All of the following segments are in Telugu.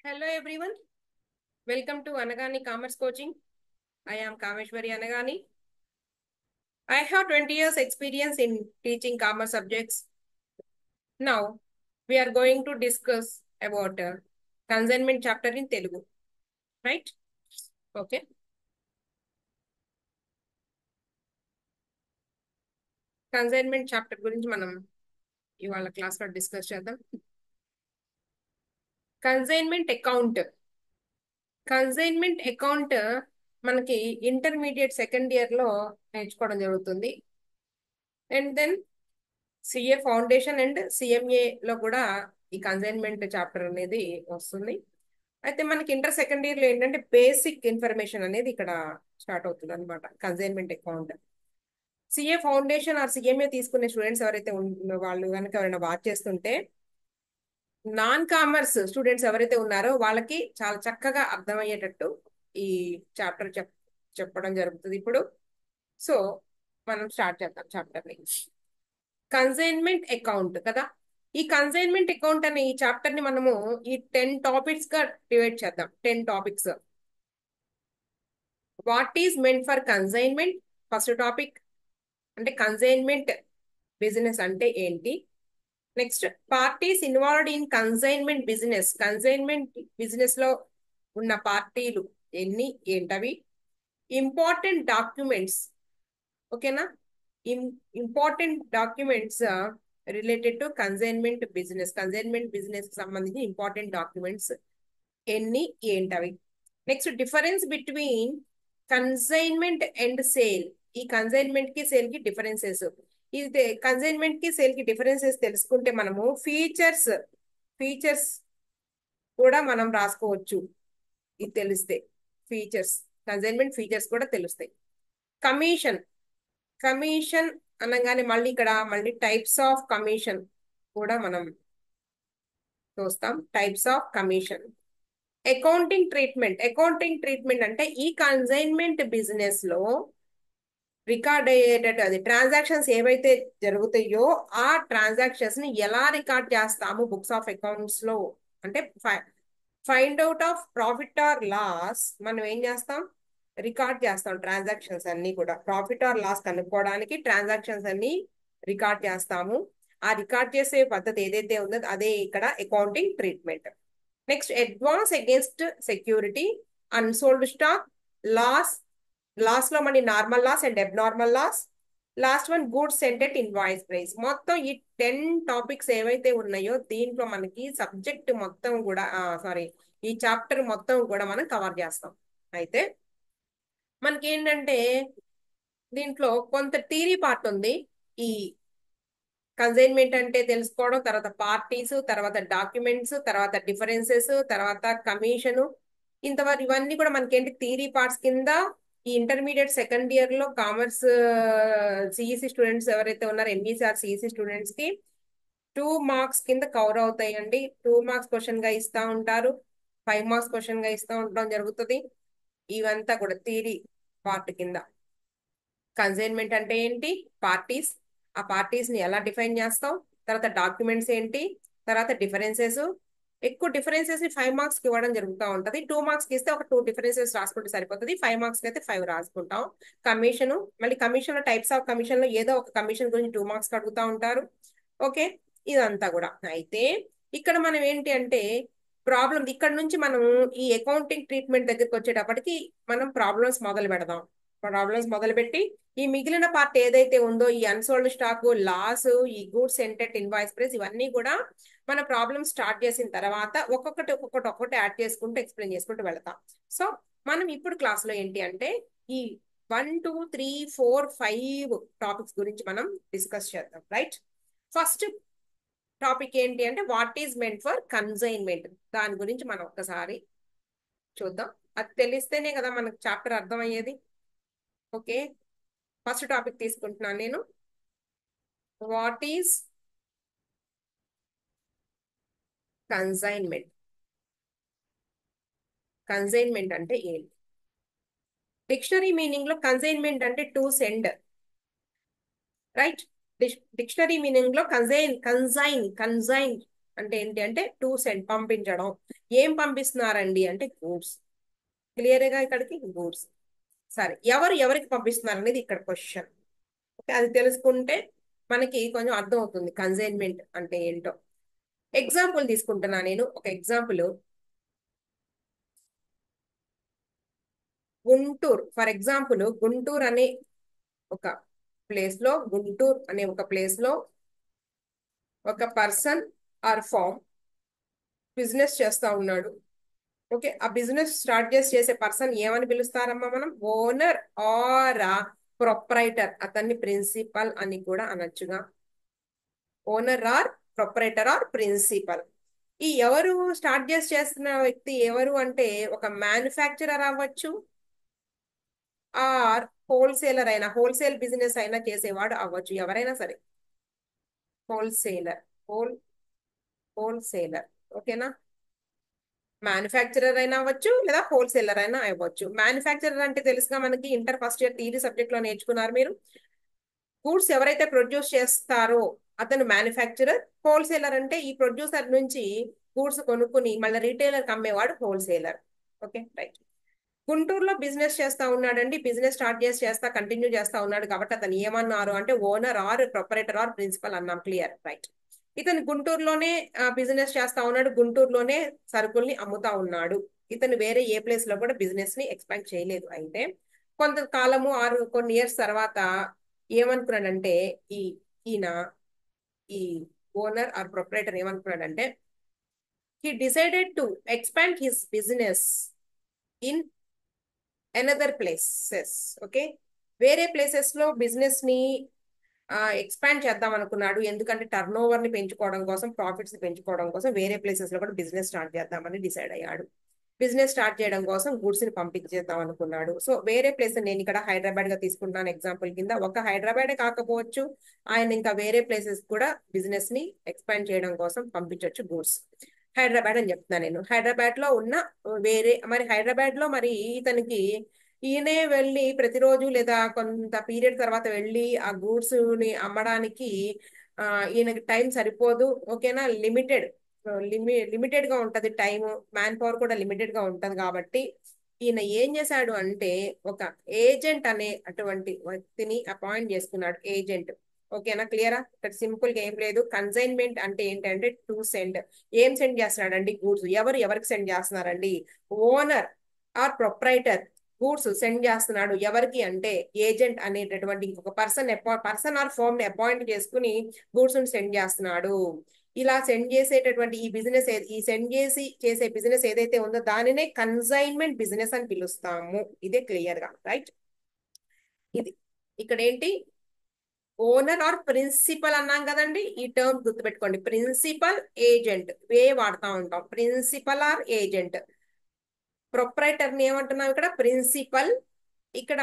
Hello everyone, welcome to Anagani Commerce Coaching. I am Kameshwari Anagani. I have 20 years experience in teaching commerce subjects. Now, we are going to discuss about consignment chapter in Telugu, right? Okay. Consignment chapter గురించి మనం ఇవాళ క్లాస్ లో డిస్కస్ చేద్దాం. కన్సైన్మెంట్ అకౌంట్ మనకి ఇంటర్మీడియట్ సెకండ్ ఇయర్ లో నేర్చుకోవడం జరుగుతుంది. And then CA foundation and CMA లో కూడా ఈ కన్సైన్మెంట్ చాప్టర్ అనేది వస్తుంది. అయితే మనకి ఇంటర్ సెకండ్ ఇయర్ లో ఏంటంటే బేసిక్ ఇన్ఫర్మేషన్ అనేది ఇక్కడ స్టార్ట్ అవుతుంది అనమాట. Consignment account CA foundation or CMA తీసుకునే స్టూడెంట్స్ ఎవరైతే వాళ్ళు కనుక ఎవరైనా వాచ్ చేస్తుంటే నాన్ కామర్స్ స్టూడెంట్స్ ఎవరైతే ఉన్నారో వాళ్ళకి చాలా చక్కగా అర్థమయ్యేటట్టు ఈ చాప్టర్ చెప్పడం జరుగుతుంది ఇప్పుడు. సో మనం స్టార్ట్ చేద్దాం చాప్టర్ ని. కన్సైన్మెంట్ అకౌంట్ కదా, ఈ కన్సైన్మెంట్ అకౌంట్ అనే ఈ చాప్టర్ ని మనము ఈ 10 టాపిక్స్ గా డివైడ్ చేద్దాం. 10 topics. What is meant for consignment first topic, అంటే కన్సైన్మెంట్ బిజినెస్ అంటే ఏంటి. Next parties involved in consignment business లో ఉన్న పార్టీలు ఎన్ని, ఏంటవి. ఇంపార్టెంట్ డాక్యుమెంట్స్, ఓకేనా, important documents related to consignment business కి సంబంధించి ఇంపార్టెంట్ డాక్యుమెంట్స్ ఎన్ని, ఏంటవి. Next difference between consignment and sale, ఈ కన్సైన్మెంట్ కి సేల్ కి డిఫరెన్సెస్. ఇది కన్సైన్మెంట్ కి సేల్ కి డిఫరెన్సెస్ తెలుసుకుంటే మనము ఫీచర్స్ కూడా మనం రాసుకోవచ్చు. ఇది తెలిస్తే కన్సైన్మెంట్ ఫీచర్స్ కూడా తెలుస్తాయి. కమిషన్ అనగానే మళ్ళీ టైప్స్ ఆఫ్ కమిషన్ కూడా మనం చూస్తాం. Types of commission. Accounting treatment అంటే ఈ కన్సైన్మెంట్ బిజినెస్ లో రికార్డ్ అయ్యేటట్టు, అది ట్రాన్సాక్షన్స్ ఏవైతే జరుగుతాయో ఆ ట్రాన్సాక్షన్స్ ని ఎలా రికార్డ్ చేస్తాము బుక్స్ ఆఫ్ అకౌంట్స్ లో, అంటే find out of profit or loss మనం ఏం చేస్తాం, రికార్డ్ చేస్తాం. ట్రాన్సాక్షన్స్ అన్ని కూడా ప్రాఫిట్ ఆర్ లాస్ కనుక్కోవడానికి ట్రాన్సాక్షన్స్ అన్ని రికార్డ్ చేస్తాము. ఆ రికార్డ్ చేసే పద్ధతి ఏదైతే ఉందో అదే ఇక్కడ accounting treatment. Next advance against security, unsold stock, loss లో మళ్ళీ normal loss and abnormal loss. Last one goods sent at invoice price. మొత్తం ఈ 10 టాపిక్స్ ఏవైతే ఉన్నాయో దీంట్లో మనకి సబ్జెక్ట్ మొత్తం కూడా ఈ చాప్టర్ మొత్తం కూడా మనం కవర్ చేస్తాం. అయితే మనకి ఏంటంటే దీంట్లో కొంత థియరీ పార్ట్ ఉంది. ఈ కన్సైన్మెంట్ అంటే తెలుసుకోవడం, తర్వాత పార్టీస్, తర్వాత డాక్యుమెంట్స్, తర్వాత డిఫరెన్సెస్, తర్వాత కమిషను, ఇంతవరకు ఇవన్నీ కూడా మనకేంటి థియరీ పార్ట్స్ కింద ఈ ఇంటర్మీడియట్ సెకండ్ ఇయర్ లో కామర్స్ సిఈసి స్టూడెంట్స్ ఎవరైతే ఉన్నారో ఎంఈసి ఆర్ సిఈసి స్టూడెంట్స్ కి 2 మార్క్స్ కింద కవర్ అవుతాయండి. 2 మార్క్స్ క్వశ్చన్ గా ఇస్తా ఉంటారు, 5 మార్క్స్ క్వశ్చన్ గా ఇస్తా ఉండడం జరుగుతుంది. ఇవంతా కూడా థియరీ పార్ట్ కింద. కన్సైన్మెంట్ అంటే ఏంటి, పార్టీస్, ఆ పార్టీస్ ని ఎలా డిఫైన్ చేస్తాం, తర్వాత డాక్యుమెంట్స్ ఏంటి, తర్వాత డిఫరెన్సెస్. ఎక్కువ డిఫరెన్సెస్ ని 5 మార్క్స్ కి ఇవ్వడం జరుగుతూ ఉంటది. 2 మార్క్స్ కి ఇస్తే ఒక 2 డిఫరెన్సెస్ రాసుకుంటే సరిపోతుంది. 5 మార్క్స్ కి అయితే 5 రాసుకుంటాం. కమిషన్, మళ్ళీ కమిషన్ లో టైప్స్ ఆఫ్ కమిషన్ లో ఏదో ఒక కమిషన్ గురించి 2 మార్క్స్ అడుగుతా ఉంటారు. ఓకే, ఇదంతా కూడా. అయితే ఇక్కడ మనం ఏంటి అంటే ఇక్కడ నుంచి మనం ఈ అకౌంటింగ్ ట్రీట్మెంట్ దగ్గరికి వచ్చేటప్పటికి మనం ప్రాబ్లమ్స్ మొదలుపెట్టి ఈ మిగిలిన పార్ట్ ఏదైతే ఉందో ఈ అన్సోల్డ్ స్టాక్, లాస్, ఈ గూడ్స్ సెంటెడ్ ఇన్వాయిస్ ప్రైస్, ఇవన్నీ కూడా మన ప్రాబ్లమ్ స్టార్ట్ చేసిన తర్వాత ఒక్కొక్కటి యాడ్ చేసుకుంటూ ఎక్స్ప్లెయిన్ చేసుకుంటూ వెళతాం. సో మనం ఇప్పుడు క్లాస్ లో ఏంటి అంటే ఈ 1, 2, 3, 4, 5 టాపిక్స్ గురించి మనం డిస్కస్ చేద్దాం. రైట్, ఫస్ట్ టాపిక్ ఏంటి అంటే what is meant for consignment. దాని గురించి మనం ఒక్కసారి చూద్దాం. అది తెలిస్తేనే కదా మనకు చాప్టర్ అర్థమయ్యేది. ఓకే, ఫస్ట్ టాపిక్ తీసుకుంటున్నాను నేను. వాట్ ఈజ్ కన్సైన్మెంట్ అంటే ఏంటి. డిక్షనరీ మీనింగ్ లో కన్సైన్మెంట్ అంటే to send. Right, dictionary meaning లో కన్సైన్ అంటే ఏంటి అంటే టు సెండ్, పంపించడం. ఏం పంపిస్తున్నారండి అంటే గూడ్స్. క్లియర్గా ఇక్కడికి గూడ్స్. సరే, ఎవరు ఎవరికి పంపిస్తున్నారు అనేది ఇక్కడ క్వశ్చన్. ఓకే, అది తెలుసుకుంటే మనకి కొంచెం అర్థం అవుతుంది కన్సైన్మెంట్ అంటే ఏంటో. ఎగ్జాంపుల్ తీసుకుంటున్నా నేను, ఒక example. Guntur, for example Guntur అనే ఒక ప్లేస్ లో, గుంటూరు అనే ఒక ప్లేస్ లో ఒక పర్సన్ ఆర్ ఫామ్ బిజినెస్ చేస్తా ఉన్నాడు. ఓకే, ఆ బిజినెస్ స్టార్ట్ చేసే పర్సన్ ఏమని పిలుస్తారమ్మా మనం? Owner or proprietor. అతన్ని ప్రిన్సిపల్ అని కూడా అనొచ్చుగా. Owner or proprietor or principal. ఈ ఎవరు స్టార్ట్ చేస్తున్న వ్యక్తి ఎవరు అంటే ఒక మ్యానుఫ్యాక్చరర్ అవ్వచ్చు, ఆర్ హోల్సేలర్ అయినా, హోల్సేల్ బిజినెస్ అయినా చేసేవాడు అవ్వచ్చు, ఎవరైనా సరే. Wholesaler, wholesaler. ఓకేనా? మ్యానుఫ్యాక్చరర్ అయినా అవ్వచ్చు లేదా హోల్సేలర్ అయినా అవ్వచ్చు. మ్యానుఫ్యాక్చరర్ అంటే తెలుసుగా మనకి, inter first year theory subject లో నేర్చుకున్నారు మీరు. గూడ్స్ ఎవరైతే ప్రొడ్యూస్ చేస్తారో అతను మ్యానుఫ్యాక్చరర్. హోల్సేలర్ అంటే ఈ ప్రొడ్యూసర్ నుంచి గూడ్స్ కొనుక్కుని మళ్ళీ రీటైలర్ అమ్మేవాడు హోల్సేలర్. Okay, right. గుంటూరులో బిజినెస్ చేస్తా ఉన్నాడండి. బిజినెస్ స్టార్ట్ చేస్తా కంటిన్యూ చేస్తా ఉన్నాడు కాబట్టి అతను ఏమన్నారు అంటే owner or proprietor or principal అన్నాం. Clear, right. ఇతను గుంటూరులోనే బిజినెస్ చేస్తా ఉన్నాడు, గుంటూరులోనే సరుకుల్ని అమ్ముతా ఉన్నాడు. ఇతను వేరే ఏ ప్లేస్ లో కూడా బిజినెస్ ని ఎక్స్పాండ్ చేయలేదు. అయితే కొంతకాలము ఆరు కొన్ని ఇయర్స్ తర్వాత ఏమనుకున్నాడంటే ఈ ఈయన ఈ ఓనర్ ఆర్ ప్రొపరేటర్ ఏమనుకున్నాడంటే he decided to expand his business in another places. Okay, వేరే ప్లేసెస్ లో బిజినెస్ ని ఎక్స్పాండ్ చేద్దాం అనుకున్నాడు. ఎందుకంటే టర్న్ ఓవర్ ని పెంచుకోవడం కోసం, ప్రాఫిట్స్ ని పెంచుకోవడం కోసం వేరే ప్లేసెస్ లో కూడా బిజినెస్ స్టార్ట్ చేద్దామని డిసైడ్ అయ్యాడు. బిజినెస్ స్టార్ట్ చేయడం కోసం గూడ్స్ ని పంపించేద్దాం అనుకున్నాడు. సో వేరే ప్లేస్ నేను ఇక్కడ హైదరాబాద్ గా తీసుకుంటున్నాను ఎగ్జాంపుల్ కింద. ఒక హైదరాబాద్ కాకపోవచ్చు, ఆయన ఇంకా వేరే ప్లేసెస్ కూడా బిజినెస్ ని ఎక్స్పాండ్ చేయడం కోసం పంపించవచ్చు గూడ్స్. హైదరాబాద్ అని చెప్తున్నాను నేను. హైదరాబాద్ లో ఉన్న వేరే, మరి హైదరాబాద్ లో మరి ఇతనికి ఈయనే వెళ్ళి ప్రతిరోజు లేదా కొంత పీరియడ్ తర్వాత వెళ్ళి ఆ గూడ్స్ ని అమ్మడానికి ఆ, ఈయనకి టైం సరిపోదు. ఓకేనా? లిమిటెడ్ గా ఉంటది టైం, మ్యాన్ పవర్ కూడా లిమిటెడ్ గా ఉంటది కాబట్టి ఈయన ఏం చేశాడు అంటే ఒక ఏజెంట్ అనే అటువంటి వ్యక్తిని అపాయింట్ చేసుకున్నాడు. ఏజెంట్. ఓకేనా? క్లియరా? ఇక్కడ సింపుల్ గా ఏం లేదు. కన్సైన్మెంట్ అంటే ఏంటంటే టు సెండ్. ఏం సెండ్ చేస్తున్నాడండి? గూడ్స్. ఎవరు ఎవరికి సెండ్ చేస్తున్నారండి? Owner or proprietor goods send చేస్తున్నాడు. ఎవరికి అంటే ఏజెంట్ అనేటటువంటి ఇంకొక పర్సన్ ఆర్ ఫర్మ్ ని అపాయింట్ చేసుకుని గూడ్స్ సెండ్ చేస్తున్నాడు. ఇలా సెండ్ చేసేటటువంటి ఈ బిజినెస్, ఈ సెండ్ చేసే బిజినెస్ ఏదైతే ఉందో దానినే కన్సైన్మెంట్ బిజినెస్ అని పిలుస్తాము. ఇదే క్లియర్ గా, రైట్. ఇది ఇక్కడ ఏంటి? ఓనర్ ఆర్ ప్రిన్సిపల్ అన్నాం కదండి. ఈ టర్మ్ గుర్తుపెట్టుకోండి. ప్రిన్సిపల్, ఏజెంట్ వే వాడుతూ ఉంటాం. Principal are agent. ప్రొప్రైటర్ ని ఏమంటున్నాం ఇక్కడ? ప్రిన్సిపల్. ఇక్కడ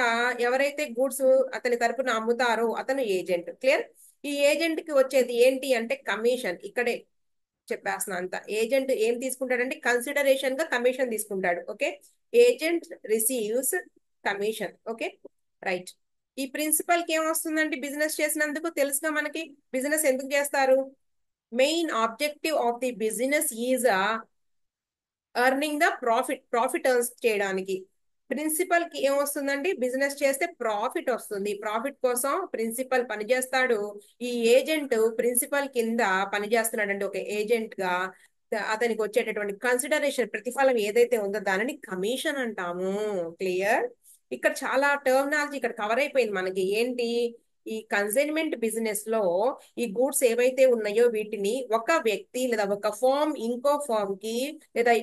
ఎవరైతే గూడ్స్ అతని తరపున అమ్ముతారో అతను ఏజెంట్. క్లియర్? ఈ ఏజెంట్ కి వచ్చేది ఏంటి అంటే కమిషన్. ఇక్కడే చెప్పేస్తున్నా అంత. ఏజెంట్ ఏం తీసుకుంటాడంటే కన్సిడరేషన్ గా కమిషన్ తీసుకుంటాడు. Okay, agent receives commission. Okay, right. ఈ ప్రిన్సిపల్ కి ఏమొస్తుందంటే బిజినెస్ చేసినందుకు తెలుసుగా మనకి. బిజినెస్ ఎందుకు చేస్తారు? Main objective of the business is earning the profit earns చేయడానికి. ప్రిన్సిపల్ కి ఏమొస్తుందండి? బిజినెస్ చేస్తే ప్రాఫిట్ వస్తుంది. ప్రాఫిట్ కోసం ప్రిన్సిపల్ పనిచేస్తాడు. ఈ ఏజెంట్ ప్రిన్సిపల్ కింద పనిచేస్తున్నాడండి ఒక ఏజెంట్ గా. అతనికి వచ్చేటటువంటి కన్సిడరేషన్, ప్రతిఫలం ఏదైతే ఉందో దానిని కమిషన్ అంటాము. క్లియర్? ఇక్కడ చాలా టర్మినాలజీ ఇక్కడ కవర్ అయిపోయింది మనకి. ఏంటి? ఈ కన్సైన్మెంట్ బిజినెస్ లో ఈ గూడ్స్ ఏవైతే ఉన్నాయో వీటిని ఒక వ్యక్తి లేదా ఒక ఫార్మ్ ఇంకో ఫార్మ్ కి లేదా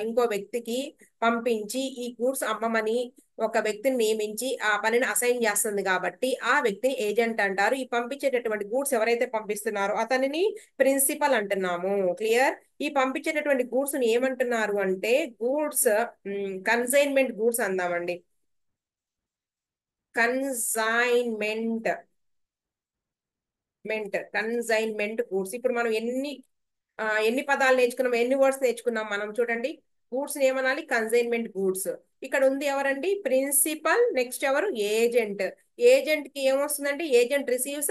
ఇంకో వ్యక్తికి పంపించి ఈ గూడ్స్ అమ్మమని ఒక వ్యక్తిని నియమించి ఆ పనిని అసైన్ చేస్తుంది కాబట్టి ఆ వ్యక్తిని ఏజెంట్ అంటారు. ఈ పంపించేటటువంటి గూడ్స్ ఎవరైతే పంపిస్తున్నారో అతనిని ప్రిన్సిపల్ అంటున్నాము. క్లియర్? ఈ పంపించేటటువంటి గూడ్స్ ని ఏమంటున్నారు అంటే గూడ్స్, కన్సైన్మెంట్ గూడ్స్ అందామండి. Consignment consignment goods. ఇప్పుడు మనం ఎన్ని పదాలు నేర్చుకున్నాం, ఎన్ని వర్డ్స్ నేర్చుకున్నాం మనం చూడండి. గూడ్స్ ఏమనాలి? Consignment goods. ఇక్కడ ఉంది ఎవరండి? ప్రిన్సిపల్. నెక్స్ట్ ఎవరు? ఏజెంట్. ఏజెంట్ కి ఏమొస్తుందంటే agent receives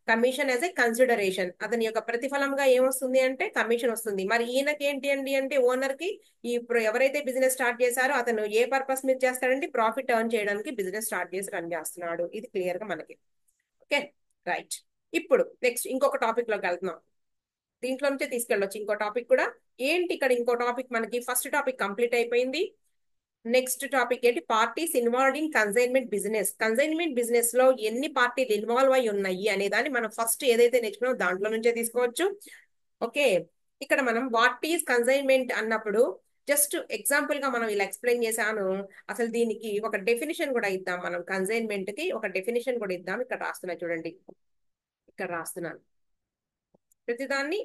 commission as a consideration. అతని యొక్క ప్రతిఫలంగా ఏమొస్తుంది అంటే కమిషన్ వస్తుంది. మరి ఈయనకి ఏంటి అండి అంటే ఓనర్ కి ఇప్పుడు ఎవరైతే బిజినెస్ స్టార్ట్ చేశారో అతను ఏ పర్పస్ మీద చేస్తాడంటే ప్రాఫిట్ ఎర్న్ చేయడానికి బిజినెస్ స్టార్ట్ చేసి రన్ చేస్తున్నాడు. ఇది క్లియర్ గా మనకి. Okay, right. ఇప్పుడు నెక్స్ట్ ఇంకొక టాపిక్ లోకి వెళ్తున్నాం. దీంట్లో నుంచే తీసుకెళ్ళొచ్చు ఇంకో టాపిక్ కూడా. ఏంటి ఇక్కడ ఇంకో టాపిక్, మనకి ఫస్ట్ టాపిక్ కంప్లీట్ అయిపోయింది. నెక్స్ట్ టాపిక్ ఏంటి, parties involved in consignment business. Consignment business లో ఎన్ని పార్టీలు ఇన్వాల్వ్ అయి ఉన్నాయి అనే దాన్ని మనం ఫస్ట్ ఏదైతే నేర్చుకున్నామో దాంట్లో నుంచే తీసుకోవచ్చు. ఓకే, ఇక్కడ మనం వాట్ ఈస్ కన్సైన్మెంట్ అన్నప్పుడు జస్ట్ ఎగ్జాంపుల్ గా మనం ఇలా ఎక్స్ప్లెయిన్ చేశాను. అసలు దీనికి ఒక డెఫినేషన్ కూడా ఇద్దాం. మనం కన్సైన్మెంట్ కి ఒక డెఫినేషన్ కూడా ఇద్దాం. ఇక్కడ రాస్తున్నా చూడండి, ఇక్కడ రాస్తున్నాను. ప్రతిదాన్ని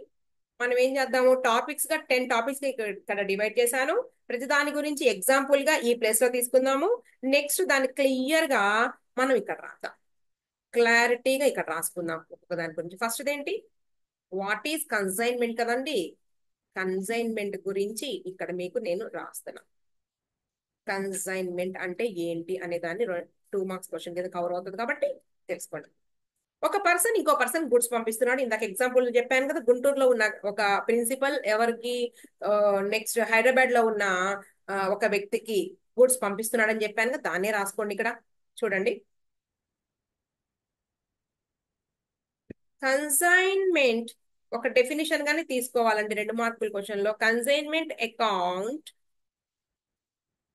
మనం ఏం చేద్దాము, టాపిక్స్ గా 10 టాపిక్స్ ఇక్కడ డివైడ్ చేశాను. ప్రతి దాని గురించి ఎగ్జాంపుల్ గా ఈ ప్లేస్ లో తీసుకుందాము. నెక్స్ట్ దాన్ని క్లియర్ గా మనం ఇక్కడ రాద్దాం, క్లారిటీగా ఇక్కడ రాసుకుందాం ఒక్కొక్క దాని గురించి. ఫస్ట్ ఏంటి, వాట్ ఈస్ కన్సైన్మెంట్ కదండి. కన్సైన్మెంట్ గురించి ఇక్కడ మీకు నేను రాస్తున్నా. కన్సైన్మెంట్ అంటే ఏంటి అనే దాన్ని 2 మార్క్స్ క్వశ్చన్ కింద కవర్ అవుతుంది కాబట్టి తెలుసుకోండి. ఒక పర్సన్ ఇంకో పర్సన్ గుడ్స్ పంపిస్తున్నాడు. ఇందాక ఎగ్జాంపుల్ చెప్పాను కదా, గుంటూరులో ఉన్న ఒక ప్రిన్సిపల్ ఎవరికి నెక్స్ట్ హైదరాబాద్ లో ఉన్న ఒక వ్యక్తికి గుడ్స్ పంపిస్తున్నాడు అని చెప్పాను కదా, దాన్నే రాసుకోండి ఇక్కడ చూడండి. కన్సైన్మెంట్ ఒక డెఫినిషన్ గానే తీసుకోవాలండి 2 మార్కుల క్వశ్చన్ లో. కన్సైన్మెంట్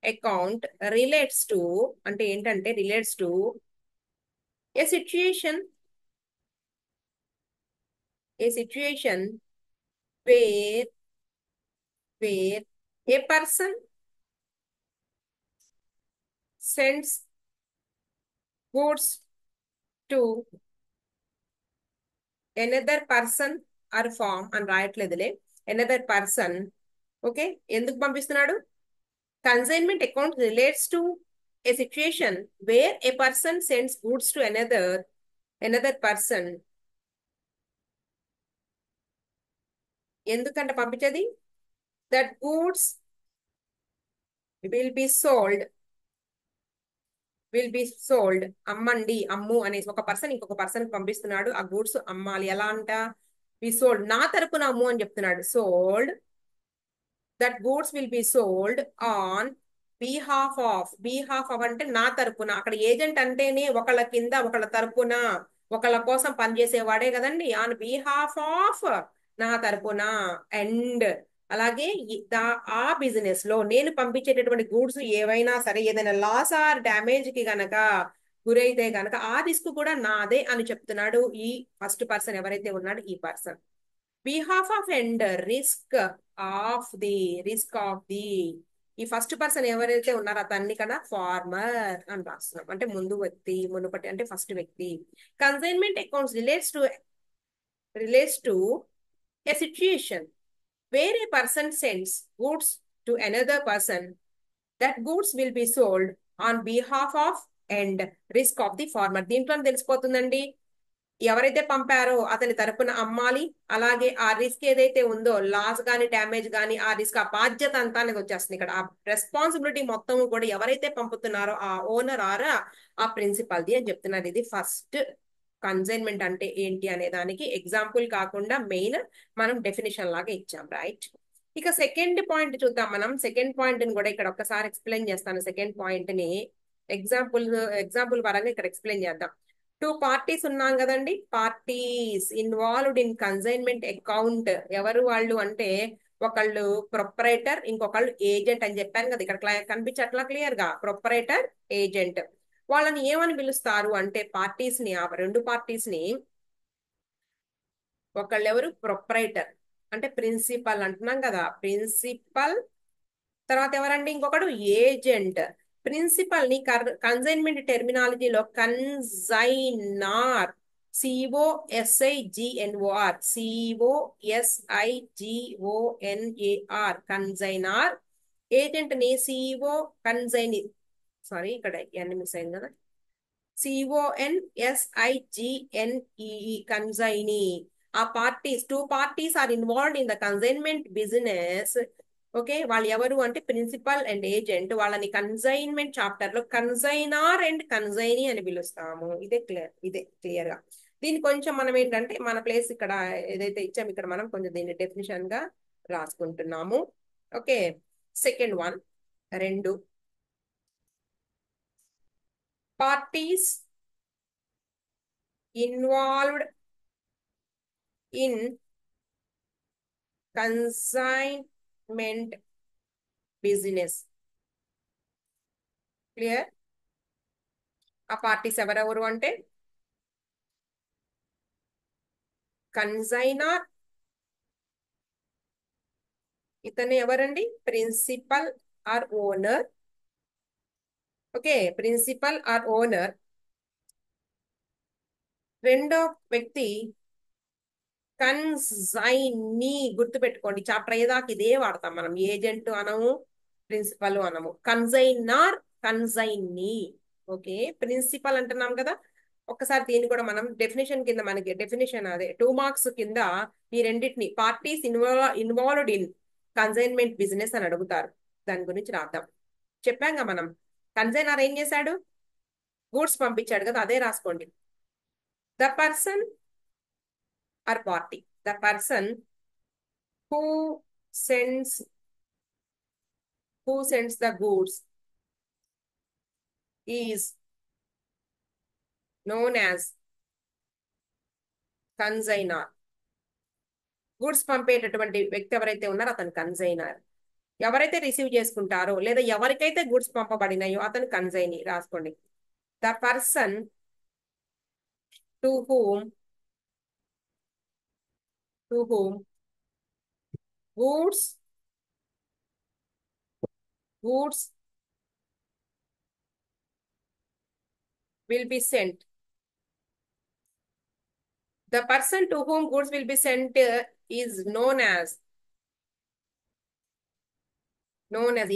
అకౌంట్ రిలేట్స్ టు అంటే ఏంటంటే relates to A situation where a person sends goods to another person or form అని రాయట్లేదులే, another person. ఓకే, ఎందుకు పంపిస్తున్నాడు, consignment account relates to a situation where a person sends goods to another person. ఎందుకంటే పంపించేది, that goods will be sold అమ్మండి, అమ్ము అనేసి ఒక పర్సన్ ఇంకొక పర్సన్ పంపిస్తున్నాడు. ఆ గూడ్స్ అమ్మాలి. ఎలా అంట, బి సోల్డ్, నా తరపున అమ్ము అని చెప్తున్నాడు. Sold, that goods will be sold on behalf of అంటే నా తరపున. అక్కడ ఏజెంట్ అంటేనే ఒకళ్ళ కింద ఒకళ్ళ తరపున ఒకళ్ళ కోసం పనిచేసేవాడే కదండి. ఆన్ బిహాఫ్ ఆఫ్ నా తరపున. అండ్ అలాగే ఆ బిజినెస్ లో నేను పంపించేటటువంటి గూడ్స్ ఏవైనా సరే ఏదైనా లాస్ ఆర్ డ్యామేజ్ కి గనక గురైతే గనక ఆ రిస్క్ కూడా నాదే అని చెప్తున్నాడు ఈ ఫస్ట్ పర్సన్ ఎవరైతే ఉన్నాడు ఈ person. Behalf of and risk of the ఈ ఫస్ట్ పర్సన్ ఎవరైతే ఉన్నారో అతన్ని కదా ఫార్మర్ అని రాస్తున్నాం. అంటే ముందు వ్యక్తి, మునుపటి అంటే ఫస్ట్ వ్యక్తి. Consignment accounts relates to a situation where a person sends goods to another person, that goods will be sold on behalf of and risk of the farmer. దీంట్లో తెలిసిపోతుందండి, ఎవరైతే పంపారో అతని తరపున అమ్మాలి. అలాగే ఆ రిస్క్ ఏదైతే ఉందో, లాస్ గానీ డ్యామేజ్ గానీ, ఆ రిస్క్ ఆ బాధ్యత అంతా అనేది వచ్చేస్తుంది ఇక్కడ. ఆ రెస్పాన్సిబిలిటీ మొత్తం కూడా ఎవరైతే పంపుతున్నారో ఆ ఓనర్ ఆర్ ఆ ప్రిన్సిపల్ది అని చెప్తున్నారు. ఇది ఫస్ట్ కన్సైన్మెంట్ అంటే ఏంటి అనే దానికి ఎగ్జాంపుల్ కాకుండా మెయిన్ మనం డెఫినేషన్ లాగా ఇచ్చాం, రైట్. ఇక సెకండ్ పాయింట్ చూద్దాం మనం. సెకండ్ పాయింట్ ని కూడా ఇక్కడ ఒక్కసారి ఎక్స్ప్లెయిన్ చేస్తాను. సెకండ్ పాయింట్ ని ఎగ్జాంపుల్ పరంగా ఇక్కడ ఎక్స్ప్లెయిన్ చేద్దాం. 2 పార్టీస్ ఉన్నాం కదండి, parties involved in consignment account. ఎవరు వాళ్ళు అంటే ఒకళ్ళు ప్రొపరేటర్, ఇంకొకళ్ళు ఏజెంట్ అని చెప్పాను కదా. ఇక్కడ కనిపించట్లా క్లియర్ గా, ప్రొపరేటర్, ఏజెంట్. వాళ్ళని ఏమని పిలుస్తారు అంటే పార్టీస్ ని, ఆ 2 పార్టీస్ ని ఒకళ్ళు ఎవరు, ప్రొపరేటర్ అంటే ప్రిన్సిపల్ అంటున్నాం కదా, ప్రిన్సిపల్. తర్వాత ఎవరండి, ఇంకొకడు ఏజెంట్. ప్రిన్సిపల్ ని కన్సైన్మెంట్ టెర్మినాలజీలో కన్సైనార్, COSIGNOR కన్సైనార్. ఏజెంట్ ని ఇక్కడ ఎన్ని మిస్ అయింది కదా, CONSIGNEE కన్సైనీ. ఆ parties 2 parties are involved in the consignment business okay, వాళ్ళు ఎవరు అంటే ప్రిన్సిపల్ అండ్ ఏజెంట్. వాళ్ళని కన్సైన్మెంట్ చాప్టర్ లో కన్సైనార్ అండ్ కన్సైనీ అని పిలుస్తాము. ఇదే క్లియర్ గా. దీని కొంచెం మనం ఏంటంటే మన ప్లేస్ ఇక్కడ ఏదైతే ఇచ్చాము ఇక్కడ మనం కొంచెం దీన్ని డెఫినిషన్ గా రాసుకుంటున్నాము. Okay, second one. రెండు, parties involved in consignment business. Clear? ఆ పార్టీస్ ఎవరెవరు అంటే కన్సైనర్, ఇతను ఎవరండి? Principal or owner. Okay, principal or owner. రెండో వ్యక్తి కన్సైనీ. గుర్తుపెట్టుకోండి, చాప్టర్ అయ్యేదాకా ఇదే వాడతాం మనం. ఏజెంట్ అనము, ప్రిన్సిపల్ అనము. Consignor, consignee. ఓకే, ప్రిన్సిపల్ అంటున్నాం కదా. ఒక్కసారి దీన్ని కూడా మనం డెఫినేషన్ కింద, మనకి డెఫినేషన్ అదే 2 మార్క్స్ కింద ఈ రెండింటిని parties involved in consignment business అని అడుగుతారు. దాని గురించి రాద్దాం. చెప్పాంగా మనం, కన్సైనర్ ఏం చేశాడు? గూడ్స్ పంపించాడు కదా, అదే రాసుకోండి. The person or party, the person who sends the goods is known as consignor. Goods పంపేటటువంటి వ్యక్తి ఎవరైతే ఉన్నారో అతను కన్సైనర్. ఎవరైతే రిసీవ్ చేసుకుంటారో లేదా ఎవరికైతే గూడ్స్ పంపబడినాయో అతను కన్సైనీ. రాసుకోండి. The person to whom goods will be sent. The person to whom goods will be sent is known as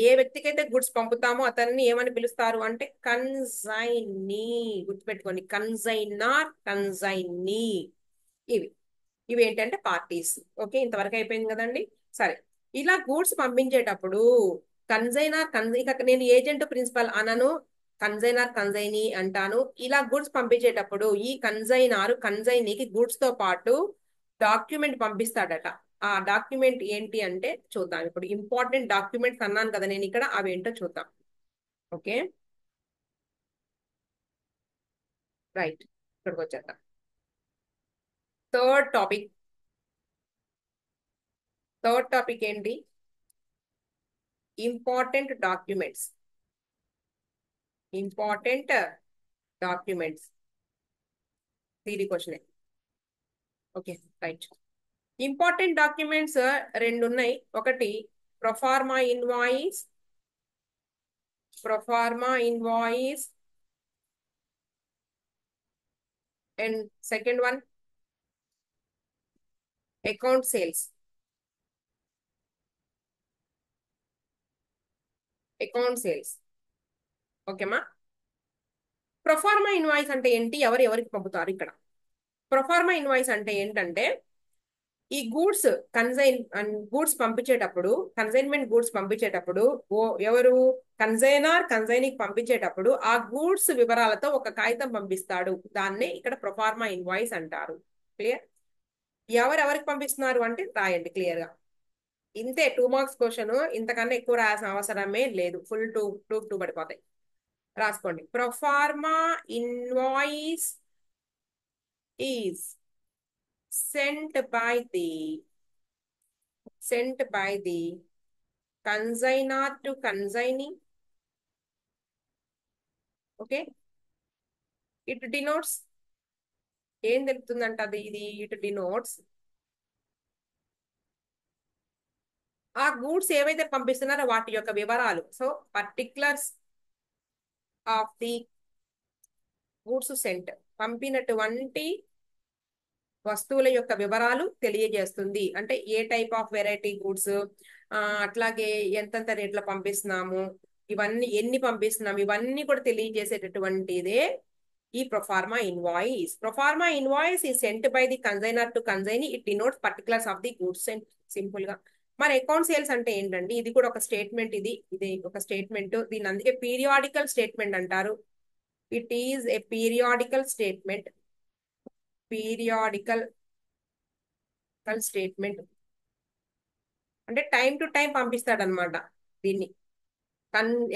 ఏ వ్యక్తికైతే గుడ్స్ పంపుతామో అతన్ని ఏమని పిలుస్తారు అంటే కన్సైనీ. గుర్తుపెట్టుకోండి, కన్సైనర్, కన్సైనీ. ఇవి ఇవి ఏంటంటే పార్టీస్. ఓకే, ఇంతవరకు అయిపోయింది కదండి. సరే, ఇలా గూడ్స్ పంపించేటప్పుడు ఇక నేను ఏజెంట్ ప్రిన్సిపల్ అనను, కన్సైనర్ కన్సైనీ అంటాను. ఇలా గూడ్స్ పంపించేటప్పుడు ఈ కన్సైనీకి గూడ్స్ తో పాటు డాక్యుమెంట్ పంపిస్తాడట. ఆ డాక్యుమెంట్ ఏంటి అంటే చూద్దాం. ఇప్పుడు ఇంపార్టెంట్ డాక్యుమెంట్స్ అన్నాను కదా నేను ఇక్కడ, అవి ఏంటో చూద్దాం. ఓకే, రైట్, ఇక్కడికి వచ్చేద్దాం. Third topic. ఏంటి? Important documents. Theory question. Okay, right. Important documents రెండు ఉన్నాయి. ఒకటి proforma invoice and second one account sales. ఓకేమా? ప్రొఫార్మా ఇన్వాయిస్ అంటే ఏంటి? ఎవరికి పంపుతారు ఇక్కడ? ప్రొఫార్మా ఇన్వాయిస్ అంటే ఏంటంటే ఈ కన్సైన్మెంట్ గూడ్స్ పంపించేటప్పుడు ఎవరు కన్సైనీకి పంపించేటప్పుడు ఆ గూడ్స్ వివరాలతో ఒక కాగితం పంపిస్తాడు. దాన్నే ఇక్కడ ప్రొఫార్మా ఇన్వాయిస్ అంటారు. క్లియర్? ఎవరెవరికి పంపిస్తున్నారు అంటే రాయండి క్లియర్ గా. ఇంతే 2 మార్క్స్ క్వశ్చన్. ఇంతకన్నా ఎక్కువ రాయాల్సిన అవసరమే లేదు. ఫుల్ 2 పడిపోతాయి. రాసుకోండి. Proforma invoice is sent by the consignor to consignee. Okay, it denotes ఏం తెలుపుతుందంట అది? ఇట్ డినోట్స్ ఆ గూడ్స్ ఏవైతే పంపిస్తున్నారో వాటి యొక్క వివరాలు. So particulars of the goods sent, పంపినటువంటి వస్తువుల యొక్క వివరాలు తెలియజేస్తుంది. అంటే ఏ టైప్ ఆఫ్ వెరైటీ గూడ్స్, అట్లాగే ఎంతెంత రేట్లో పంపిస్తున్నాము, ఇవన్నీ ఎన్ని పంపిస్తున్నాము, ఇవన్నీ కూడా తెలియజేసేటటువంటిదే ఈ ప్రొఫార్మా ఇన్వాయిస్. ప్రొఫార్మా ఇన్వాయిస్ ఈ sent by the consignor to consignee. It denotes particulars of the goods cent. Simple గా మరి అకౌంట్ సేల్స్ అంటే ఏంటండి? ఇది కూడా ఒక స్టేట్మెంట్, ఇది ఒక స్టేట్మెంట్. దీన్ని అందుకే పీరియాడికల్ స్టేట్మెంట్ అంటారు. It is a periodical statement. Periodical statement అంటే టైం టు టైం పంపిస్తాడనమాట దీన్ని.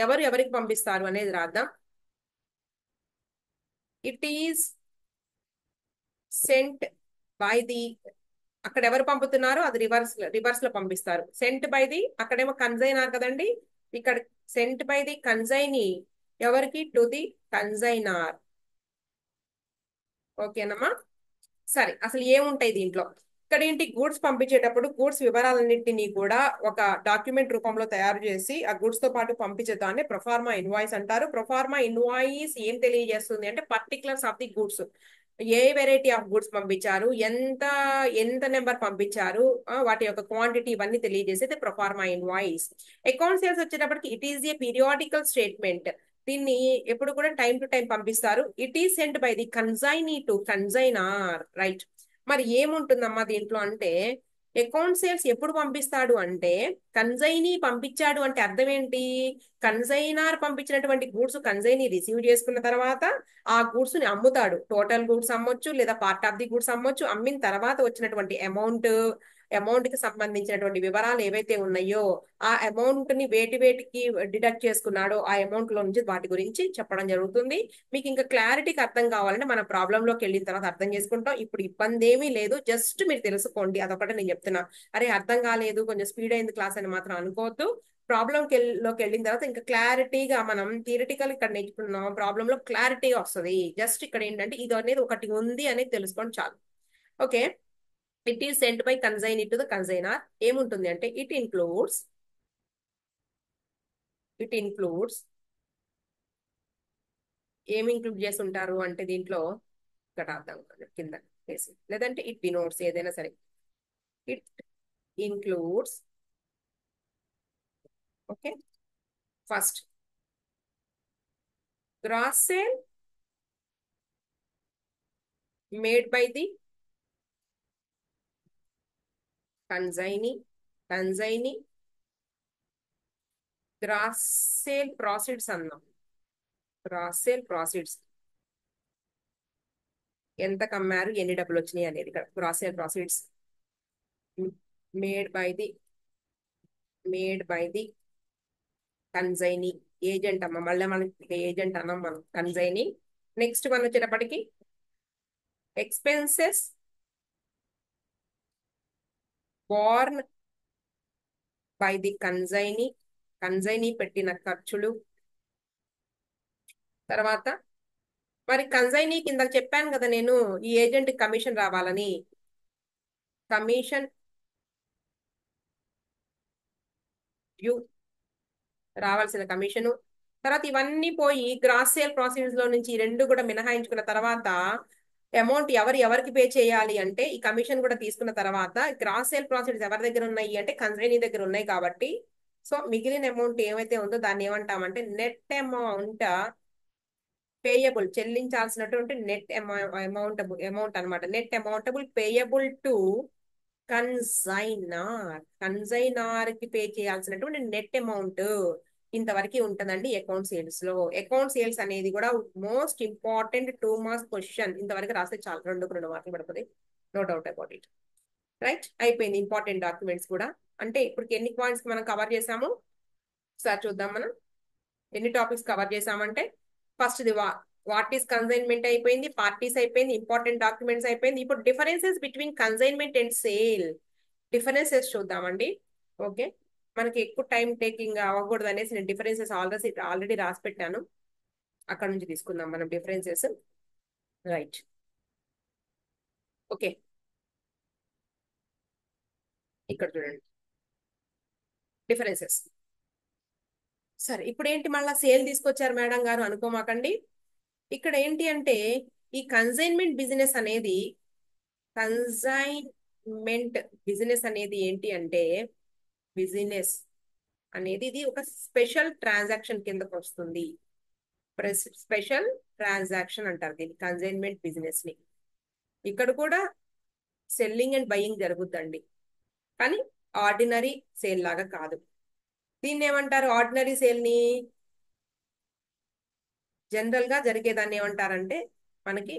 ఎవరు ఎవరికి పంపిస్తారు అనేది రాద్దాం. It is sent by the, అక్కడ ఎవరు పంపుతున్నారో అది రివర్స్ లో పంపిస్తారు. సెంట్ బై ది, అక్కడేమో కన్జైనర్ కదండి, ఇక్కడ సెంట్ బై ది కన్జైనీ, ఎవరికి? To the కన్జైనర్. ఓకేనమ్మా. సరే, అసలు ఏముంటాయి దీంట్లో? ఇక్కడ ఏంటి, గూడ్స్ పంపించేటప్పుడు గూడ్స్ వివరాలన్నింటినీ కూడా ఒక డాక్యుమెంట్ రూపంలో తయారు చేసి ఆ గూడ్స్ తో పాటు పంపించేదాన్ని ప్రొఫార్మా ఇన్వాయిస్ అంటారు. ప్రొఫార్మా ఇన్వాయిస్ ఏం తెలియజేస్తుంది అంటే particulars of the goods, A variety of goods పంపించారు, ఎంత ఎంత నెంబర్ పంపించారు, వాటి యొక్క క్వాంటిటీ, ఇవన్నీ తెలియజేసేది ప్రొఫార్మా ఇన్వాయిస్. అకౌంట్ సేల్స్ వచ్చేటప్పటికి it is a periodical statement. దీన్ని ఎప్పుడు కూడా టైం టు టైం పంపిస్తారు. It is sent by the consignee to కన్జైనర్, right. మరి ఏముంటుందమ్మా దీంట్లో అంటే, అకౌంట్ సేల్స్ ఎప్పుడు పంపిస్తాడు అంటే, కన్జైనీ పంపించాడు అంటే అర్థం ఏంటి? కన్జైనర్ పంపించినటువంటి గూడ్స్ కన్జైనీ రిసీవ్ చేసుకున్న తర్వాత ఆ గూడ్స్ ని అమ్ముతాడు. టోటల్ గూడ్స్ అమ్మొచ్చు, లేదా పార్ట్ ఆఫ్ ది గూడ్స్ అమ్మొచ్చు. అమ్మిన తర్వాత వచ్చినటువంటి అమౌంట్ కి సంబంధించినటువంటి వివరాలు ఏవైతే ఉన్నాయో, ఆ అమౌంట్ ని వేటికి డిడక్ట్ చేసుకున్నాడో ఆ అమౌంట్ లో నుంచి వాటి గురించి చెప్పడం జరుగుతుంది. మీకు ఇంకా క్లారిటీకి అర్థం కావాలంటే మన ప్రాబ్లం లోకి వెళ్ళిన తర్వాత అర్థం చేసుకుంటాం. ఇప్పుడు ఇబ్బంది ఏమీ లేదు, జస్ట్ మీరు తెలుసుకోండి, అదొకటి నేను చెప్తున్నా. అరే అర్థం కాలేదు, కొంచెం స్పీడ్ అయింది క్లాస్ అని మాత్రం అనుకోవద్దు. లోకి వెళ్ళిన తర్వాత ఇంకా క్లారిటీగా మనం థియరిటికల్ ఇక్కడ నేర్చుకున్నాం, ప్రాబ్లం లో క్లారిటీగా వస్తుంది. జస్ట్ ఇక్కడ ఏంటంటే ఇది అనేది ఒకటి ఉంది అనేది తెలుసుకోండి చాలు. Okay. It is sent by consignee to the కన్జైనర్. ఏముంటుంది అంటే ఇట్ ఇన్క్లూడ్స్ ఏమి ఇంక్లూడ్ చేసి ఉంటారు అంటే దీంట్లో ఇక్కడ అర్థం కింద వేసి, లేదంటే ఇట్ డినోట్స్, ఏదైనా సరే. It includes, okay, first gross sale made by the consignee gross sale proceeds అన్నాం. గ్రాస్ సేల్ ప్రాసిడ్స్ ఎంత కమ్మారు, ఎన్ని డబ్బులు వచ్చినాయి అనేది ఇక్కడ gross sale proceeds made by the consignee agent అమ్మ. మళ్ళీ మనకి ఏజెంట్ అన్నాం మనం, కన్జైనీ. నెక్స్ట్ వన్ వచ్చేటప్పటికి expenses borne by the consignee పెట్టిన ఖర్చులు. తర్వాత మరి కన్జైనీ కింద చెప్పాను కదా నేను, ఈ ఏజెంట్ కమిషన్ రావాలని, కమిషన్ డ్యూ, రావాల్సిన కమిషను. తర్వాత ఇవన్నీ పోయి గ్రాస్ సేల్ ప్రాసెస్ లో నుంచి ఈ రెండు కూడా మినహాయించుకున్న తర్వాత అమౌంట్ ఎవరికి పే చేయాలి అంటే, ఈ కమిషన్ కూడా తీసుకున్న తర్వాత గ్రాస్ సేల్ ప్రాసెస్ ఎవరి దగ్గర ఉన్నాయి అంటే కన్సైనీ దగ్గర ఉన్నాయి కాబట్టి, సో మిగిలిన అమౌంట్ ఏమైతే ఉందో దాన్ని ఏమంటామంటే నెట్ అమౌంట్ పేయబుల్, చెల్లించాల్సినటువంటి నెట్ అమౌంట్ అనమాట. Net amountable payable to consignor కి పే చేయాల్సినటువంటి నెట్ అమౌంట్ ఇంతవరకు ఉంటుందండి అకౌంట్ సేల్స్ లో. అకౌంట్ సేల్స్ అనేది కూడా మోస్ట్ ఇంపార్టెంట్ 2 మార్క్స్ క్వశ్చన్. ఇంతవరకు రాస్తే చాలు, 2 మార్కులు పడుతుంది, no doubt about it. Right, అయిపోయింది ఇంపార్టెంట్ డాక్యుమెంట్స్ కూడా. అంటే ఇప్పటికి ఎన్ని పాయింట్స్ మనం కవర్ చేసాము ఒకసారి చూద్దాం. మనం ఎన్ని టాపిక్స్ కవర్ చేసామంటే, first the what is consignment అయిపోయింది, పార్టీస్ అయిపోయింది, ఇంపార్టెంట్ డాక్యుమెంట్స్ అయిపోయింది. ఇప్పుడు differences between consignment and sale, differences చూద్దామండి. ఓకే, మనకి ఎక్కువ టైం టేకింగ్ అవ్వకూడదు అనేసి నేను డిఫరెన్సెస్ ఆల్రెడీ రాసి పెట్టాను, అక్కడ నుంచి తీసుకుందాం మనం డిఫరెన్సెస్. రైట్, ఓకే, ఇక్కడ చూడండి డిఫరెన్సెస్. సరే, ఇప్పుడు ఏంటి మళ్ళీ సేల్ తీసుకొచ్చారు మేడం గారు అనుకోమాకండి. ఇక్కడ ఏంటి అంటే, ఈ కన్సైన్మెంట్ బిజినెస్ అనేది ఏంటి అంటే, బిజినెస్ అనేది ఇది ఒక స్పెషల్ ట్రాన్సాక్షన్ కిందకు వస్తుంది. స్పెషల్ ట్రాన్సాక్షన్ అంటారు దీన్ని, కన్సైన్మెంట్ బిజినెస్ ని. ఇక్కడ కూడా సెల్లింగ్ అండ్ బయింగ్ జరుగుద్దండి, కానీ ఆర్డినరీ సేల్ లాగా కాదు. దీన్ని ఏమంటారు? ఆర్డినరీ సేల్ ని జనరల్ గా జరిగేదాన్ని ఏమంటారంటే, మనకి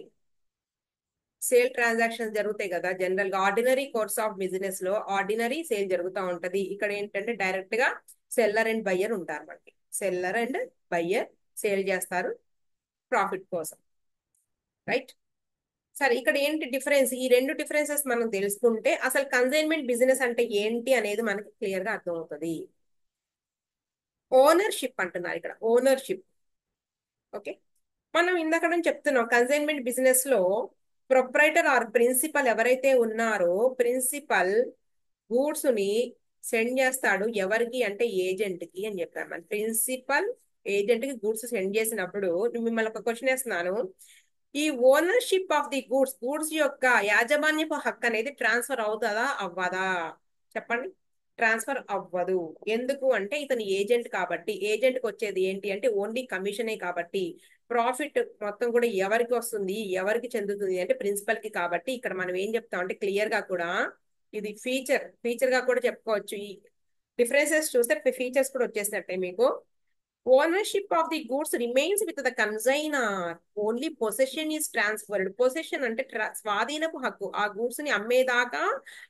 సేల్ ట్రాన్సాక్షన్స్ జరుగుతాయి కదా జనరల్ గా. ఆర్డినరీ కోర్స్ ఆఫ్ బిజినెస్ లో ఆర్డినరీ సేల్ జరుగుతూ ఉంటది. ఇక్కడ ఏంటంటే డైరెక్ట్ గా సెల్లర్ అండ్ బయ్యర్ ఉంటారు మనకి. సెల్లర్ అండ్ బయ్యర్ సేల్ చేస్తారు ప్రాఫిట్ కోసం, రైట్? సరే, ఇక్కడ ఏంటి డిఫరెన్స్? ఈ రెండు డిఫరెన్సెస్ మనం తెలుసుకుంటే అసలు కన్సైన్మెంట్ బిజినెస్ అంటే ఏంటి అనేది మనకి క్లియర్ గా అర్థమవుతుంది. ఓనర్షిప్ అంటున్నారు ఇక్కడ, ఓనర్షిప్. ఓకే, మనం ఇందాక నుంచి చెప్తున్నాం కన్సైన్మెంట్ బిజినెస్ లో ప్రొప్రైటర్ ఆర్ ప్రిన్సిపల్ ఎవరైతే ఉన్నారో, ప్రిన్సిపల్ గూడ్స్ ని సెండ్ చేస్తాడు ఎవరికి అంటే ఏజెంట్ కి అని చెప్పారు. మన ప్రిన్సిపల్ ఏజెంట్ కి గూడ్స్ సెండ్ చేసినప్పుడు మిమ్మల్ని ఒక క్వశ్చన్ వేస్తున్నాను. ఈ ownership of the goods, goods యొక్క యాజమాన్యపు హక్కు అనేది ట్రాన్స్ఫర్ అవుతుందా అవ్వదా? చెప్పండి. ట్రాన్స్ఫర్ అవ్వదు. ఎందుకు అంటే ఇతను ఏజెంట్ కాబట్టి. ఏజెంట్ కి వచ్చేది ఏంటి అంటే ఓన్లీ కమిషనే కాబట్టి ప్రాఫిట్ మొత్తం కూడా ఎవరికి వస్తుంది, ఎవరికి చెందుతుంది అంటే ప్రిన్సిపల్ కి. కాబట్టి ఇక్కడ మనం ఏం చెప్తాం అంటే క్లియర్ గా కూడా ఇది ఫీచర్ గా కూడా చెప్పుకోవచ్చు. ఈ డిఫరెన్సెస్ చూస్తే ఫీచర్స్ కూడా వచ్చేసినట్టే మీకు. Ownership of the goods remains with the consignor, only possession is transferred. Possession అంటే స్వాధీనపు హక్కు. ఆ గూడ్స్ ని అమ్మేదాకా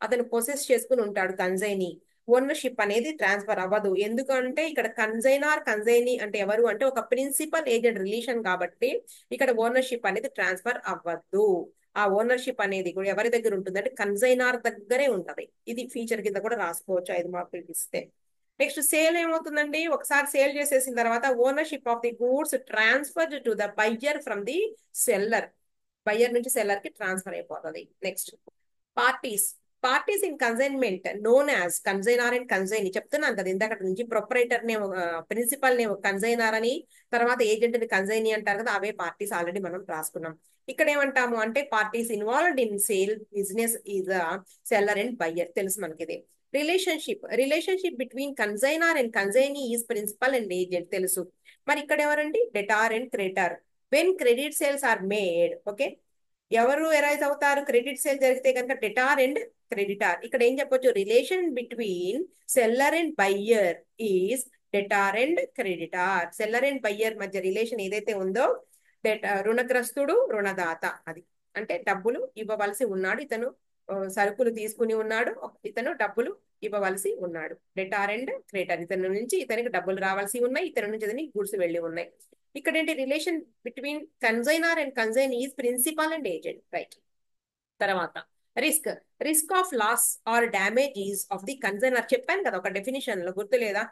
అతను పొసెస్ చేసుకుని ఉంటాడు కన్సైనీ. ఓనర్షిప్ అనేది ట్రాన్స్ఫర్ అవ్వదు. ఎందుకంటే ఇక్కడ కన్సైనర్ కన్సైనీ అంటే ఎవరు అంటే ఒక ప్రిన్సిపల్ ఏజెంట్ రిలేషన్ కాబట్టి ఇక్కడ ఓనర్షిప్ అనేది ట్రాన్స్ఫర్ అవ్వదు. ఆ ఓనర్షిప్ అనేది కూడా ఎవరి దగ్గర ఉంటుంది అంటే కన్సైనర్ దగ్గరే ఉంటది. ఇది ఫీచర్ కింద కూడా రాసుకోవచ్చు 5 మార్కులు ఇస్తే. నెక్స్ట్ సేల్ ఏమవుతుందండి? ఒకసారి సేల్ చేసేసిన తర్వాత ownership of the goods transferred to the buyer from the seller. Buyer నుంచి సెల్లర్ కి ట్రాన్స్ఫర్ అయిపోతుంది. Next parties. Parties in consignment known as consignor and consignee. చెప్తున్నాను కదా ఇందాక నుంచి, ప్రొపరేటర్ నే ప్రిన్సిపల్ నే కన్సైనర్ అని, తర్వాత ఏజెంట్ ని కన్సైనీ అంటారు కదా, అవే పార్టీస్ ఆల్రెడీ మనం రాసుకున్నాం. ఇక్కడ ఏమంటాము అంటే parties involved in sale business is seller and buyer, తెలుసు మనకి ఇది. Relationship between consignor and consignee is principal and agent, తెలుసు. మరి ఇక్కడ ఎవరండి? Debtor and creditor. When credit sales are made, okay, ఎవరు ఎరైజ్ అవుతారు? క్రెడిట్ సేల్ జరిగితే కనుక డెటార్ అండ్ క్రెడిటార్. ఇక్కడ ఏం చెప్పొచ్చు? Relation between seller and buyer is debtor and creditor. Seller and buyer మధ్య రిలేషన్ ఏదైతే ఉందో, రుణగ్రస్తుడు రుణదాత, అది అంటే డబ్బులు ఇవ్వవలసి ఉన్నాడు ఇతను, సరుకులు తీసుకుని ఉన్నాడు, ఇతను డబ్బులు ఇవ్వవలసి ఉన్నాడు. డెటార్ అండ్ క్రెడిటార్, ఇతని నుంచి ఇతనికి డబ్బులు రావాల్సి ఉన్నాయి, ఇతని నుంచి ఇతనికి గూడ్స్ వెళ్ళి ఉన్నాయి. ఇక్కడ ఏంటి? Relation between consignor and consignee is principal and agent, right. తర్వాత risk of loss or damages of the consignor. చెప్పాను కదా ఒక డెఫినేషన్ లో, గుర్తులేదా?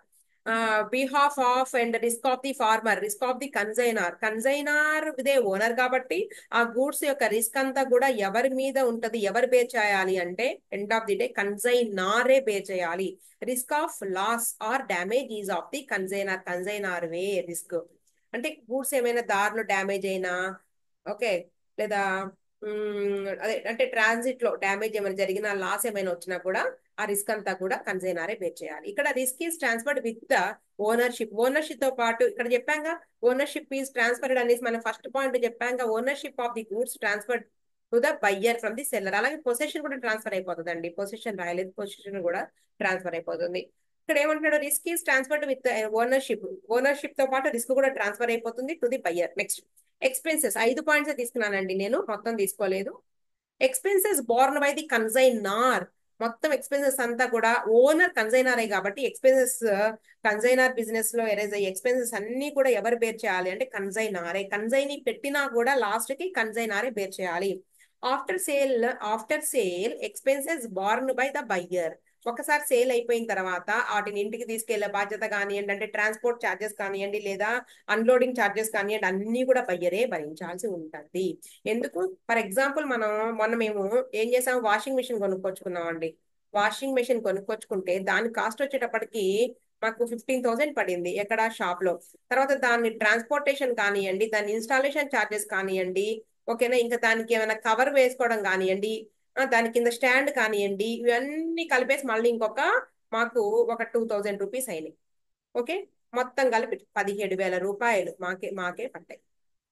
Behalf of and risk of the former, risk of the consignor. Consignor ఇదే ఓనర్ కాబట్టి ఆ గూడ్స్ యొక్క రిస్క్ అంతా కూడా ఎవరి మీద ఉంటది, ఎవరు బేర్ చేయాలి అంటే ఎండ్ ఆఫ్ ది డే కన్సైనారే బేర్ చేయాలి. Risk of loss or damages of the consignor, consignor way risk. అంటే గూడ్స్ ఏమైనా దారిలో డ్యామేజ్ అయినా, ఓకే, లేదా అదే అంటే ట్రాన్సిట్ లో డ్యామేజ్ ఏమైనా జరిగినా, లాస్ ఏమైనా వచ్చినా కూడా ఆ రిస్క్ అంతా కూడా కన్సైనరే బేర్ చేయాలి. ఇక్కడ risk is transferred with the ownership. Ownership తో పాటు ఇక్కడ చెప్పాక ఓనర్షిప్ ఈస్ ట్రాన్స్ఫర్డ్ అనేసి మనం ఫస్ట్ పాయింట్ చెప్పాక, ownership of the goods transferred to the buyer from the seller. అలాగే పొసెషన్ కూడా ట్రాన్స్ఫర్ అయిపోతుంది అండి. పొసెషన్ రాయలేదు, పొసెషన్ కూడా ట్రాన్స్ఫర్ అయిపోతుంది. ఇక్కడ ఏమంటాడు? Risk is transferred with ownership. Ownership తో పాటు రిస్క్ కూడా ట్రాన్స్ఫర్ అయిపోతుంది to the buyer. Next expenses. 5 points తీసుకున్నానండి నేను, మొత్తం తీసుకోలేదు. Expenses borne by the consignor. మొత్తం ఎక్స్పెన్సెస్ అంతా కూడా ఓనర్ కన్సైనారే కాబట్టి ఎక్స్పెన్సెస్ కన్సైనార్ బిజినెస్ లో ఎరేజ్ అయ్యే ఎక్స్పెన్సెస్ అన్ని కూడా ఎవరు బేర్ చేయాలి అంటే కన్సైనారే. కన్సైనీ పెట్టినా కూడా లాస్ట్ కి కన్సైనారే బేర్ చేయాలి. After sale expenses borne by the buyer. ఒకసారి సేల్ అయిపోయిన తర్వాత వాటిని ఇంటికి తీసుకెళ్లే బాధ్యత కానివ్వండి, అంటే ట్రాన్స్పోర్ట్ ఛార్జెస్ కానివ్వండి, లేదా అన్లోడింగ్ ఛార్జెస్ కానివ్వండి, అన్ని కూడా బయ్యరే భరించాల్సి ఉంటుంది. ఎందుకు? ఫర్ ఎగ్జాంపుల్ మొన్న మేము ఏం చేసాం? వాషింగ్ మిషన్ కొనుక్కొచ్చుకున్నాం అండి. వాషింగ్ మిషన్ కొనుక్కొచ్చుకుంటే దాని కాస్ట్ వచ్చేటప్పటికి మాకు 15,000 పడింది, ఎక్కడ? షాప్ లో. తర్వాత దాని ట్రాన్స్పోర్టేషన్ కానివ్వండి, దాని ఇన్స్టాలేషన్ ఛార్జెస్ కానివ్వండి, ఓకేనా, ఇంకా దానికి ఏమైనా కవర్ వేసుకోవడం కానివ్వండి, దాని కింద స్టాండ్ కానివ్వండి, ఇవన్నీ కలిపేసి మళ్ళీ ఇంకొక మాకు ఒక 2,000 రూపీస్ అయినాయి. ఓకే, మొత్తం కలిపి 17,000 రూపాయలు మాకే పట్టాయి.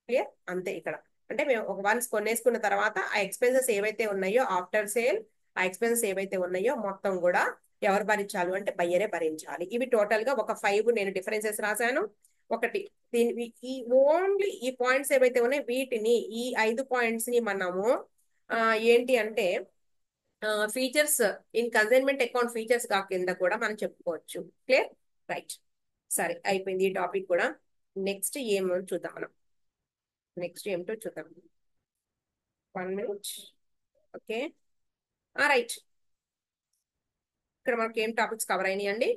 క్లియర్? అంతే. ఇక్కడ అంటే మేము ఒక వన్స్ కొనేసుకున్న తర్వాత ఆ ఎక్స్పెన్సెస్ ఏవైతే ఉన్నాయో ఆఫ్టర్ సేల్, ఆ ఎక్స్పెన్సెస్ ఏవైతే ఉన్నాయో మొత్తం కూడా ఎవరు భరించాలి అంటే బయ్యరే భరించాలి. ఇవి టోటల్ గా ఒక 5 నేను డిఫరెన్సెస్ రాశాను. ఒకటి దీని ఈ ఓన్లీ ఈ పాయింట్స్ ఏవైతే ఉన్నాయో వీటిని ఈ 5 పాయింట్స్ ని మనము ఏంటి అంటే features in consignment account features గా కింద కూడా మనం చెప్పుకోవచ్చు. క్లియర్? రైట్. సరే, అయిపోయింది ఈ టాపిక్ కూడా. నెక్స్ట్ ఏమో చూద్దాం మనం. నెక్స్ట్ ఏమిటో చూద్దాం. 1 minute. Okay, right. ఇక్కడ మనకి ఏం టాపిక్స్ కవర్ అయినాయండి.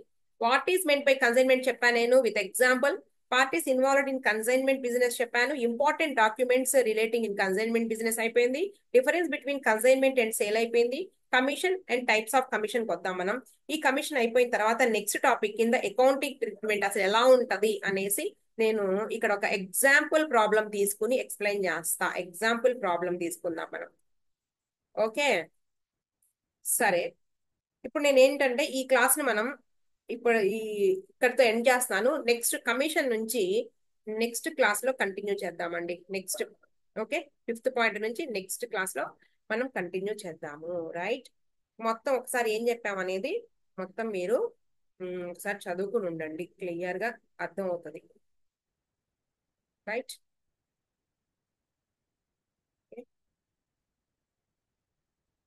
What is meant by consignment చెప్పాను నేను with example. Parties involved in consignment business చెప్పాను. Important documents relating in consignment business అయిపోయింది. Difference between consignment and sale అయిపోయింది. Commission and types of commission వద్దాం మనం. ఈ కమిషన్ అయిపోయిన తర్వాత నెక్స్ట్ టాపిక్ కింద అకౌంటింగ్ ట్రీట్మెంట్ అసలు ఎలా ఉంటది అనేసి నేను ఇక్కడ ఒక ఎగ్జాంపుల్ ప్రాబ్లం తీసుకుని ఎక్స్ప్లెయిన్ చేస్తా. ఎగ్జాంపుల్ ప్రాబ్లం తీసుకుందాం మనం. ఓకే, సరే. ఇప్పుడు నేను ఏంటంటే ఈ క్లాస్ ని మనం ఇప్పుడు ఇక్కడితో ఎండ్ చేస్తున్నాను. నెక్స్ట్ కమిషన్ నుంచి నెక్స్ట్ క్లాస్ లో కంటిన్యూ చేద్దామండి. నెక్స్ట్ ఓకే, 5th పాయింట్ నుంచి నెక్స్ట్ క్లాస్ లో మనం కంటిన్యూ చేద్దాము. రైట్. మొత్తం ఒకసారి ఏం చెప్పామనేది మొత్తం మీరు ఒకసారి చదువుకుని ఉండండి, క్లియర్ గా అర్థం అవుతుంది. రైట్.